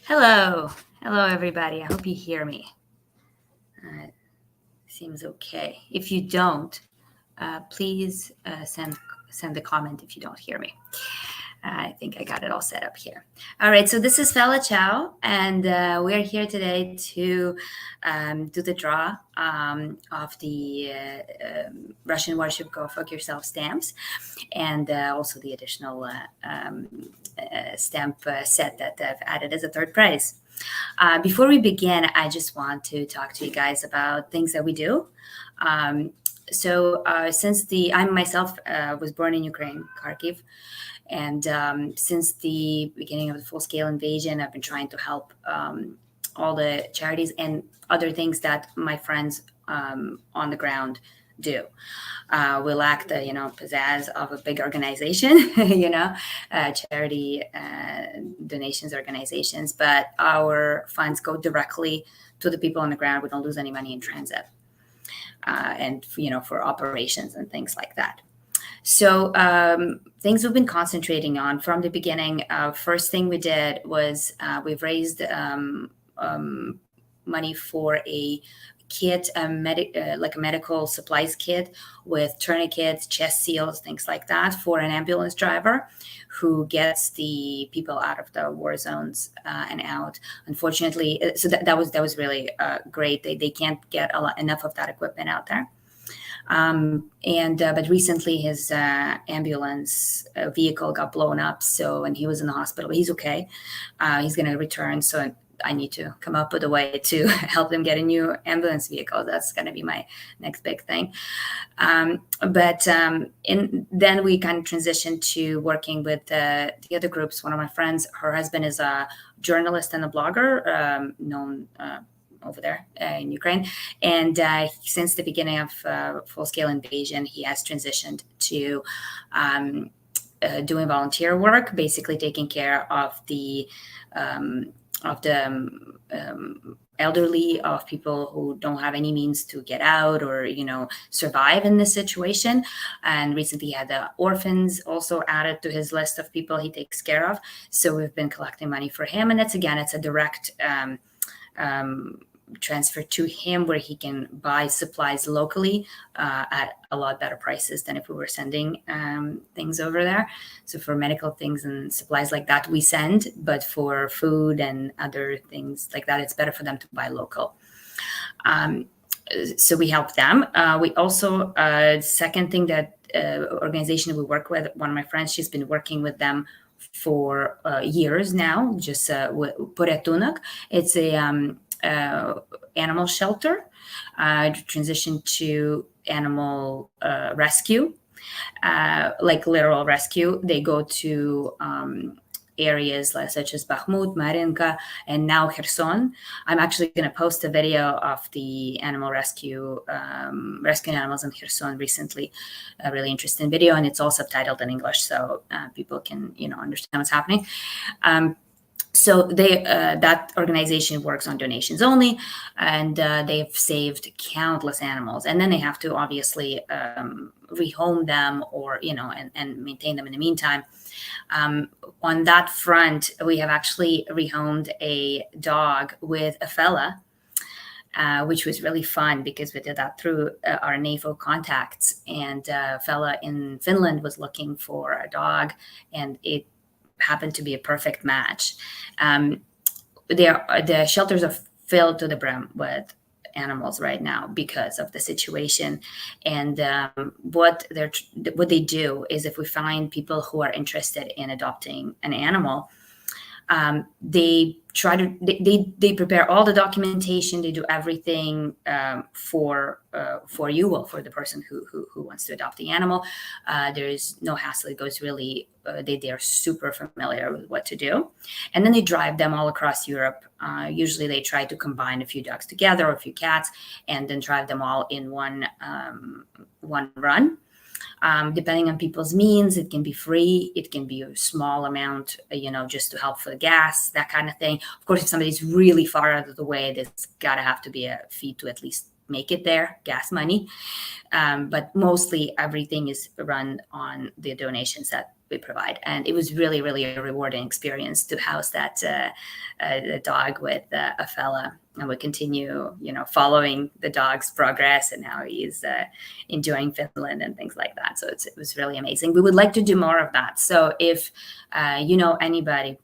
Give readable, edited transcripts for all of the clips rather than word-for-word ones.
Hello. Hello, everybody. I hope you hear me. Seems okay. If you don't, please send a comment if you don't hear me. I think I got it all set up here. All right, so this is Fella Ciao, and we're here today to do the draw of the Russian Warship Go Fuck Yourself stamps, and also the additional stamp set that I've added as a third prize. Before we begin, I just want to talk to you guys about things that we do. Since I myself was born in Ukraine, Kharkiv, and since the beginning of the full-scale invasion, I've been trying to help all the charities and other things that my friends on the ground do. We lack the pizzazz of a big organization, charity donations organizations, but our funds go directly to the people on the ground. We don't lose any money in transit, and for operations and things like that. So things we've been concentrating on from the beginning. First thing we did was we've raised money for a kit, like a medical supplies kit with tourniquets, chest seals, things like that, for an ambulance driver who gets the people out of the war zones and out. Unfortunately, so that was really great. They can't get enough of that equipment out there. But recently his ambulance vehicle got blown up, and he was in the hospital, but he's okay. He's going to return, so I need to come up with a way to help them get a new ambulance vehicle. That's going to be my next big thing. Then we kind of transitioned to working with the other groups. One of my friends, her husband is a journalist and a blogger, known over there in Ukraine. And since the beginning of full-scale invasion, he has transitioned to doing volunteer work, basically taking care of the elderly, of people who don't have any means to get out or survive in this situation. And recently he had the orphans also added to his list of people he takes care of. So we've been collecting money for him, and it's a direct transfer to him, where he can buy supplies locally at a lot better prices than if we were sending things over there. So for medical things and supplies like that, we send, but for food and other things like that, it's better for them to buy local. So we help them. We also, second thing, that organization we work with, one of my friends, she's been working with them for years now, just Poretunok. It's a animal shelter, transition to animal rescue, like literal rescue. They go to areas such as Bakhmut, Marinka, and now Kherson. I'm actually going to post a video of the animal rescuing animals in Kherson recently, a really interesting video, and it's all subtitled in English, so people can understand what's happening. So that organization works on donations only, and they've saved countless animals. And then they have to obviously rehome them, or and maintain them in the meantime. On that front, we have actually rehomed a dog with a fella, which was really fun because we did that through our NAFO contacts. And fella in Finland was looking for a dog, and it happened to be a perfect match. The shelters are filled to the brim with animals right now because of the situation. And what they do is, if we find people who are interested in adopting an animal, they prepare all the documentation. They do everything for you, well, for the person who wants to adopt the animal. There is no hassle. It goes really. They are super familiar with what to do, and then they drive them all across Europe. Usually, they try to combine a few dogs together or a few cats, and then drive them all in one run. Depending on people's means, it can be free, it can be a small amount, just to help for the gas, that kind of thing. Of course, if somebody's really far out of the way, there's gotta have to be a fee to at least make it there, gas money. But mostly everything is run on the donations that we provide. And it was really, really a rewarding experience to house that the dog with a fella. And we continue, following the dog's progress and how he's enjoying Finland and things like that. So it was really amazing. We would like to do more of that. So if you know anybody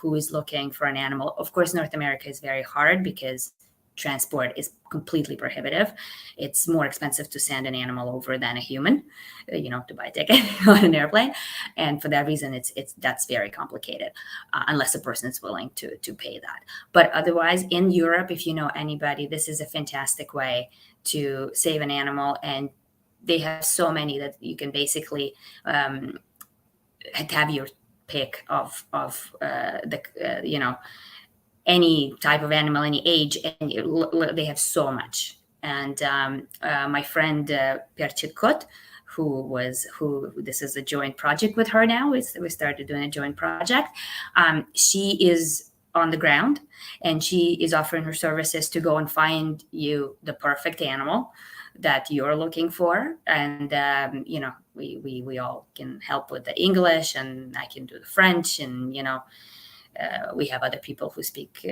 who is looking for an animal, of course, North America is very hard because transport is completely prohibitive. It's more expensive to send an animal over than a human, to buy a ticket on an airplane. And for that reason, that's very complicated, unless a person is willing to pay that. But otherwise, in Europe, if you know anybody, this is a fantastic way to save an animal. And they have so many that you can basically have your pick of any type of animal, any age, and they have so much. And my friend Perchikot, who this is a joint project with her now. We started doing a joint project. She is on the ground, and she is offering her services to go and find you the perfect animal that you're looking for. And we all can help with the English, and I can do the French, and we have other people who speak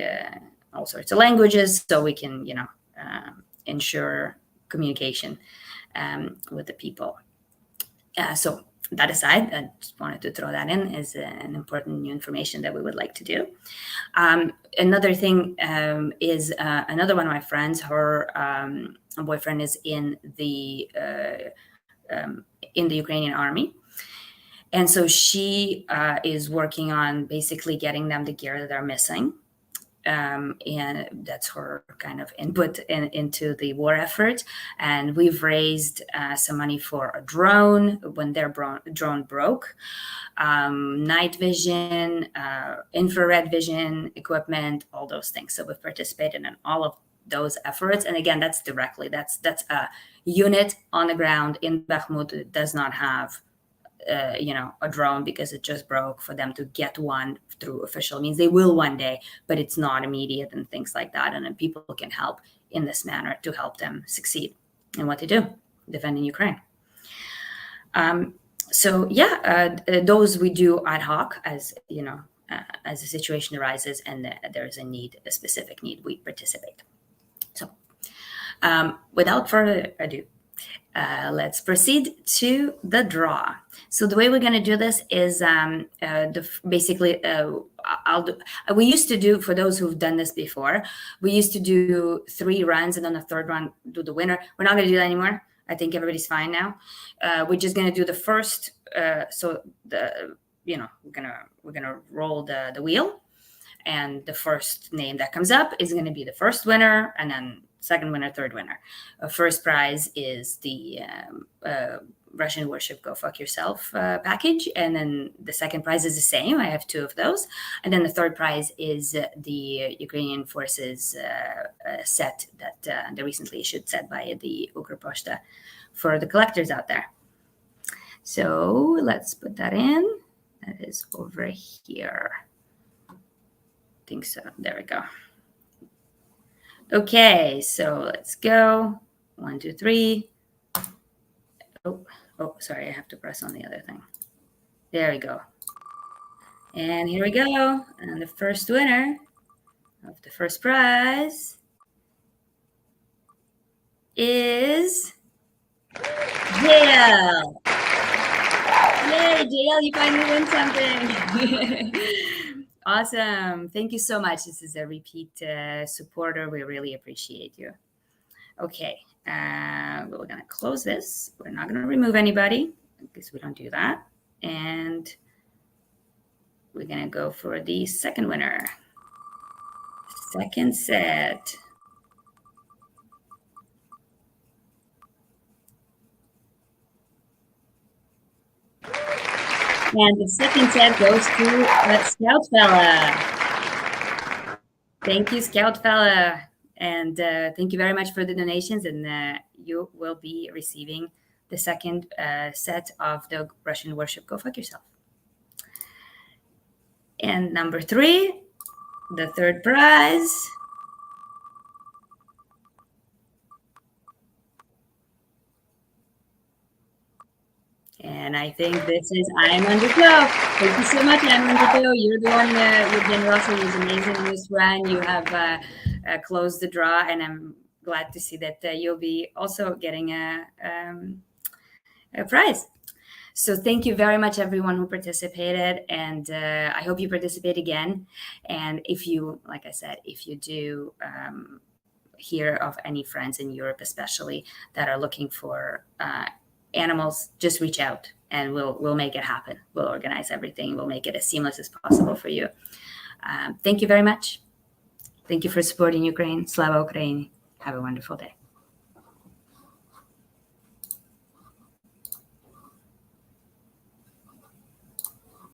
all sorts of languages, so we can, ensure communication with the people. So that aside, I just wanted to throw that in as an important new information that we would like to do. Another thing is another one of my friends, her boyfriend is in the Ukrainian army. And so she is working on basically getting them the gear that they're missing. And that's her kind of input into the war effort. And we've raised some money for a drone when their drone broke, night vision, infrared vision equipment, all those things. So we've participated in all of those efforts. And again, that's a unit on the ground in Bakhmut that does not have a drone because it just broke. For them to get one through official means, they will one day, but it's not immediate and things like that. And then people can help in this manner to help them succeed in what they do, defending Ukraine. Those we do ad hoc as a situation arises and there's a specific need, we participate. So without further ado, let's proceed to the draw. So the way we're going to do this is we used to do, for those who've done this before, we used to do 3 runs and then the third run do the winner. We're not going to do that anymore. I think everybody's fine now. We're just going to do the first. We're gonna roll the wheel, and the first name that comes up is going to be the first winner, and then second winner, third winner. First prize is the Russian Warship Go Fuck Yourself package. And then the second prize is the same. I have 2 of those. And then the third prize is the Ukrainian Forces set that the recently issued set by the Ukroposhta for the collectors out there. So let's put that in. That is over here. I think so. There we go. Okay, so let's go. 1, 2, 3. Oh, sorry, I have to press on the other thing. There we go. And here we go. And the first winner of the first prize is JL. Yay, JL, you finally win something. Awesome. Thank you so much. This is a repeat supporter. We really appreciate you. Okay, we're going to close this. We're not going to remove anybody because we don't do that. And we're going to go for the second winner. Second set. And the second set goes to Scout Fella. Thank you, Scout Fella. And thank you very much for the donations. And you will be receiving the second set of the Russian Warship Go Fuck Yourself. And number 3, the third prize. And I think this is I'm on the show. Thank you so much. I'm on the show. You're the one. You've been Russell was amazing on this run. You have closed the draw, and I'm glad to see that you'll be also getting a prize. So thank you very much, everyone who participated, and I hope you participate again. And if you, like I said, if you do hear of any friends in Europe, especially that are looking for animals, just reach out, and we'll make it happen. We'll organize everything. We'll make it as seamless as possible for you. Thank you very much. Thank you for supporting Ukraine. Slava Ukraini. Have a wonderful day.